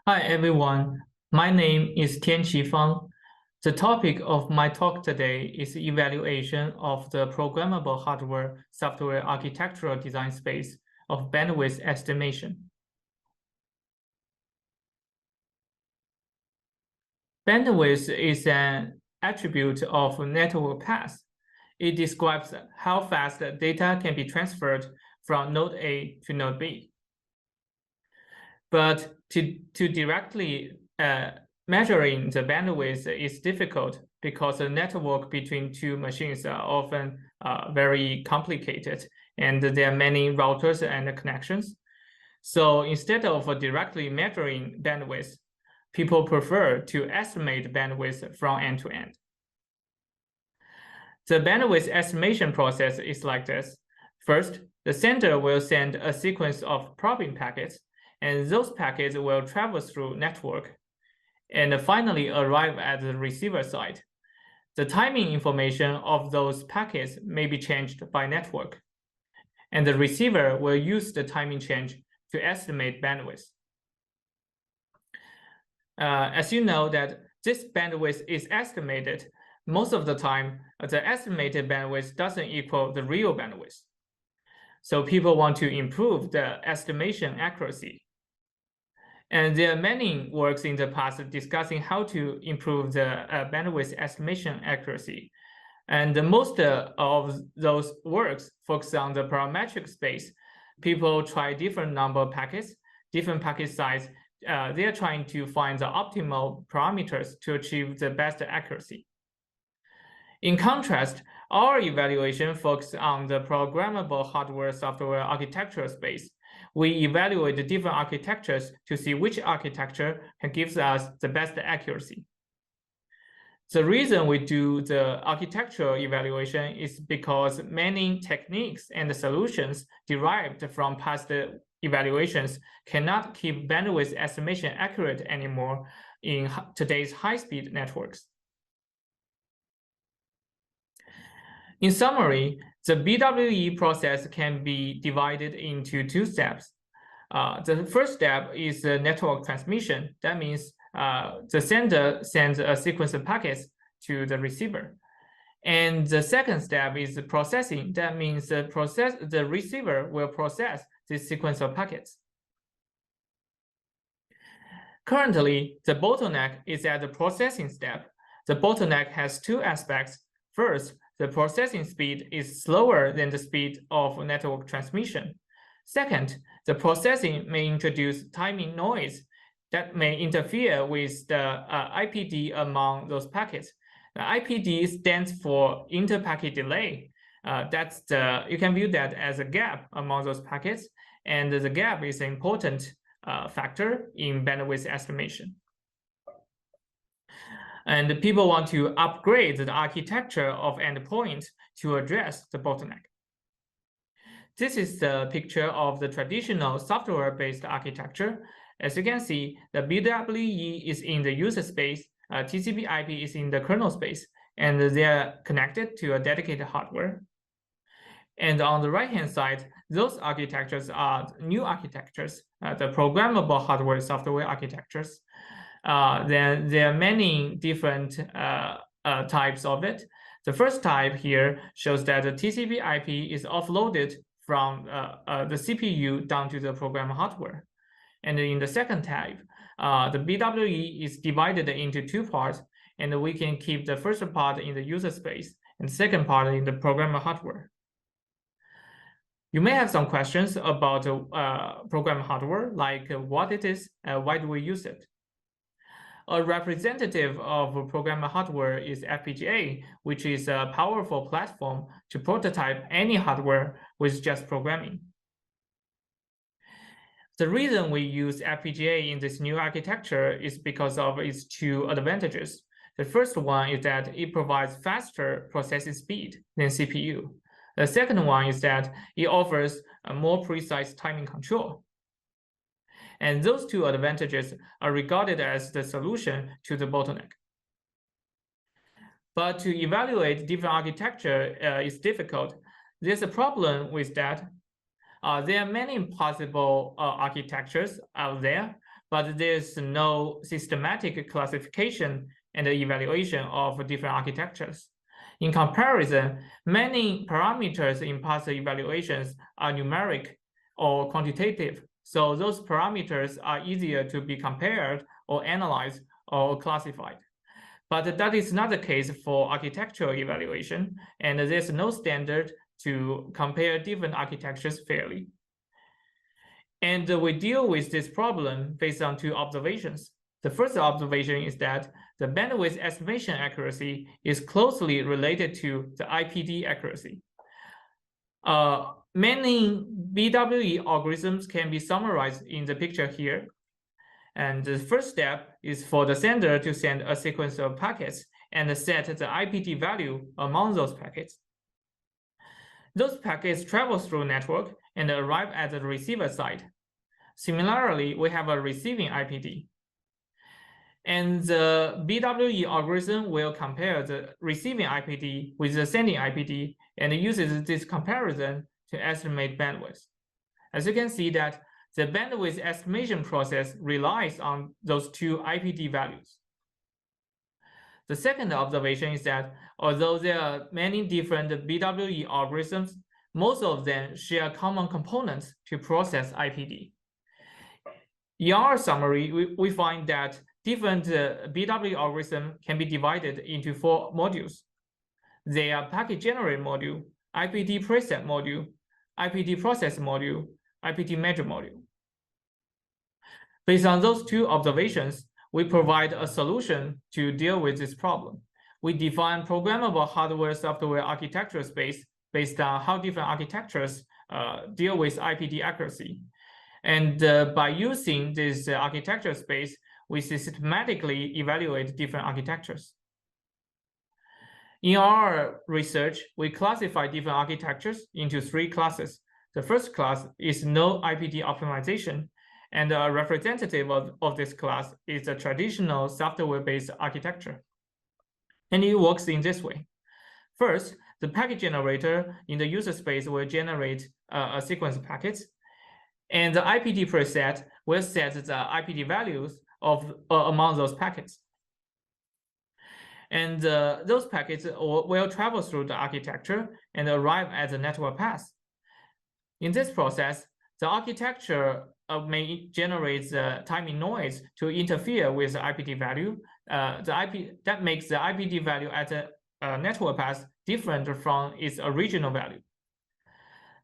Hi everyone, my name is Tianqi Fang. The topic of my talk today is evaluation of the programmable hardware software architectural design space of bandwidth estimation. Bandwidth is an attribute of network path. It describes how fast data can be transferred from node A to node B. But to directly measuring the bandwidth is difficult because the network between two machines are often very complicated, and there are many routers and connections. So instead of directly measuring bandwidth, people prefer to estimate bandwidth from end to end. The bandwidth estimation process is like this. First, the sender will send a sequence of probing packets, and those packets will travel through network and finally arrive at the receiver side. The timing information of those packets may be changed by network, and the receiver will use the timing change to estimate bandwidth. As you know that this bandwidth is estimated, most of the time, the estimated bandwidth doesn't equal the real bandwidth. So people want to improve the estimation accuracy. And there are many works in the past discussing how to improve the bandwidth estimation accuracy. And most of those works focus on the parametric space. People try different number of packets, different packet size. They are trying to find the optimal parameters to achieve the best accuracy. In contrast, our evaluation focuses on the programmable hardware-software architecture space. We evaluate the different architectures to see which architecture gives us the best accuracy. The reason we do the architectural evaluation is because many techniques and solutions derived from past evaluations cannot keep bandwidth estimation accurate anymore in today's high-speed networks. In summary, the BWE process can be divided into two steps. The first step is the network transmission. That means the sender sends a sequence of packets to the receiver. And the second step is the processing. That means the receiver will process this sequence of packets. Currently, the bottleneck is at the processing step. The bottleneck has two aspects. First, the processing speed is slower than the speed of network transmission. Second, the processing may introduce timing noise that may interfere with the IPD among those packets. The IPD stands for inter-packet delay. You can view that as a gap among those packets, and the gap is an important factor in bandwidth estimation. And people want to upgrade the architecture of endpoints to address the bottleneck. This is the picture of the traditional software-based architecture. As you can see, the BWE is in the user space, TCP/IP is in the kernel space, and they are connected to a dedicated hardware. And on the right-hand side, those architectures are new architectures, the programmable hardware software architectures. Then there are many different types of it. The first type here shows that the TCP/IP is offloaded from the CPU down to the program hardware. And in the second type, the BWE is divided into two parts, and we can keep the first part in the user space and the second part in the program hardware. You may have some questions about program hardware, like what it is, why do we use it? A representative of program hardware is FPGA, which is a powerful platform to prototype any hardware with just programming. The reason we use FPGA in this new architecture is because of its two advantages. The first one is that it provides faster processing speed than CPU. The second one is that it offers a more precise timing control. And those two advantages are regarded as the solution to the bottleneck. But to evaluate different architecture is difficult. There's a problem with that. There are many possible architectures out there, but there's no systematic classification and evaluation of different architectures. In comparison, many parameters in past evaluations are numeric or quantitative, so those parameters are easier to be compared or analyzed or classified. But that is not the case for architectural evaluation, and there's no standard to compare different architectures fairly. And we deal with this problem based on two observations. The first observation is that the bandwidth estimation accuracy is closely related to the IPD accuracy. Many BWE algorithms can be summarized in the picture here. And the first step is for the sender to send a sequence of packets and set the IPD value among those packets. Those packets travel through network and arrive at the receiver side. Similarly, we have a receiving IPD. And the BWE algorithm will compare the receiving IPD with the sending IPD and uses this comparison to estimate bandwidth. As you can see that the bandwidth estimation process relies on those two IPD values. The second observation is that although there are many different BWE algorithms, most of them share common components to process IPD. In our summary, we find that different BWE algorithms can be divided into 4 modules. They are packet generate module, IPD preset module, IPD process module, IPD measure module. Based on those two observations, we provide a solution to deal with this problem. We define programmable hardware-software architecture space based on how different architectures deal with IPD accuracy. And by using this architecture space, we systematically evaluate different architectures. In our research, we classify different architectures into 3 classes. The first class is no IPD optimization, and a representative of this class is a traditional software-based architecture. And it works in this way. First, the packet generator in the user space will generate a sequence of packets, and the IPD preset will set the IPD values of among those packets. And those packets will travel through the architecture and arrive at the network path. In this process, the architecture may generate the timing noise to interfere with the IPD value. That makes the IPD value at the network path different from its original value.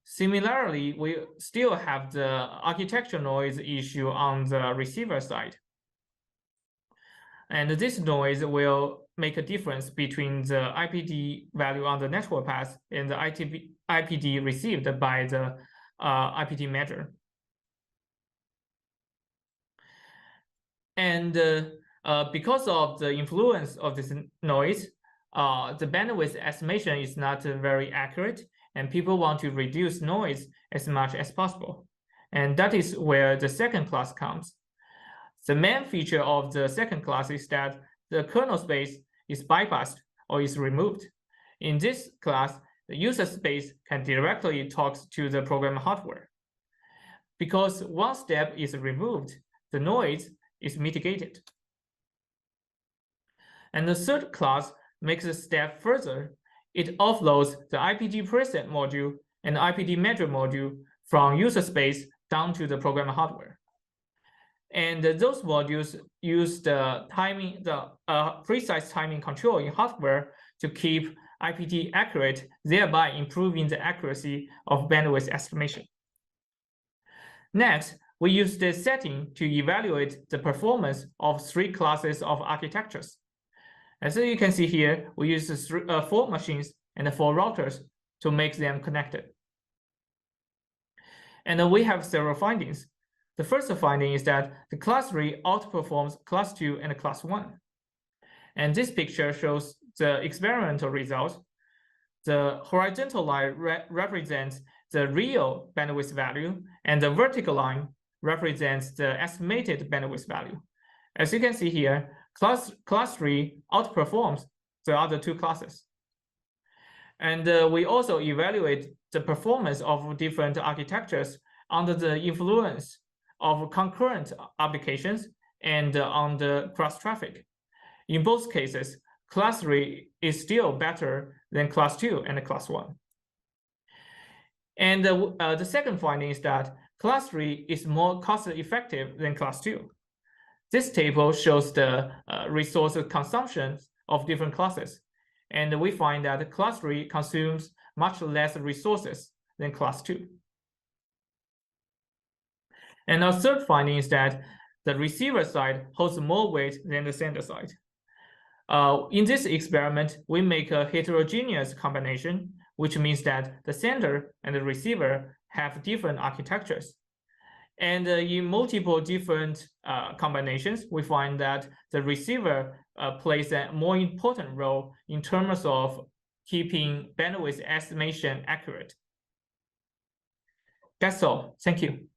Similarly, we still have the architecture noise issue on the receiver side. And this noise will make a difference between the IPD value on the network path and the IPD received by the IPD measure. And because of the influence of this noise, the bandwidth estimation is not very accurate, and people want to reduce noise as much as possible. And that is where the second class comes. The main feature of the second class is that the kernel space is bypassed or is removed. In this class, the user space can directly talk to the program hardware. Because one step is removed, the noise is mitigated. And the third class makes a step further. It offloads the IPD preset module and the IPD measure module from user space down to the program hardware. And those modules use the precise timing control in hardware to keep IPD accurate, thereby improving the accuracy of bandwidth estimation. Next, we use this setting to evaluate the performance of 3 classes of architectures. As you can see here, we use 4 machines and 4 routers to make them connected. And we have several findings. The first finding is that the class 3 outperforms class 2 and class 1. And this picture shows the experimental results. The horizontal line represents the real bandwidth value, and the vertical line represents the estimated bandwidth value. As you can see here, class 3 outperforms the other 2 classes. And we also evaluate the performance of different architectures under the influence of concurrent applications and on the cross traffic. In both cases, class 3 is still better than class 2 and class 1. And the second finding is that class 3 is more cost-effective than class 2. This table shows the resource consumption of different classes. And we find that class 3 consumes much less resources than class 2. And our third finding is that the receiver side holds more weight than the sender side. In this experiment, we make a heterogeneous combination, which means that the sender and the receiver have different architectures. And in multiple different combinations, we find that the receiver plays a more important role in terms of keeping bandwidth estimation accurate. That's all. Thank you.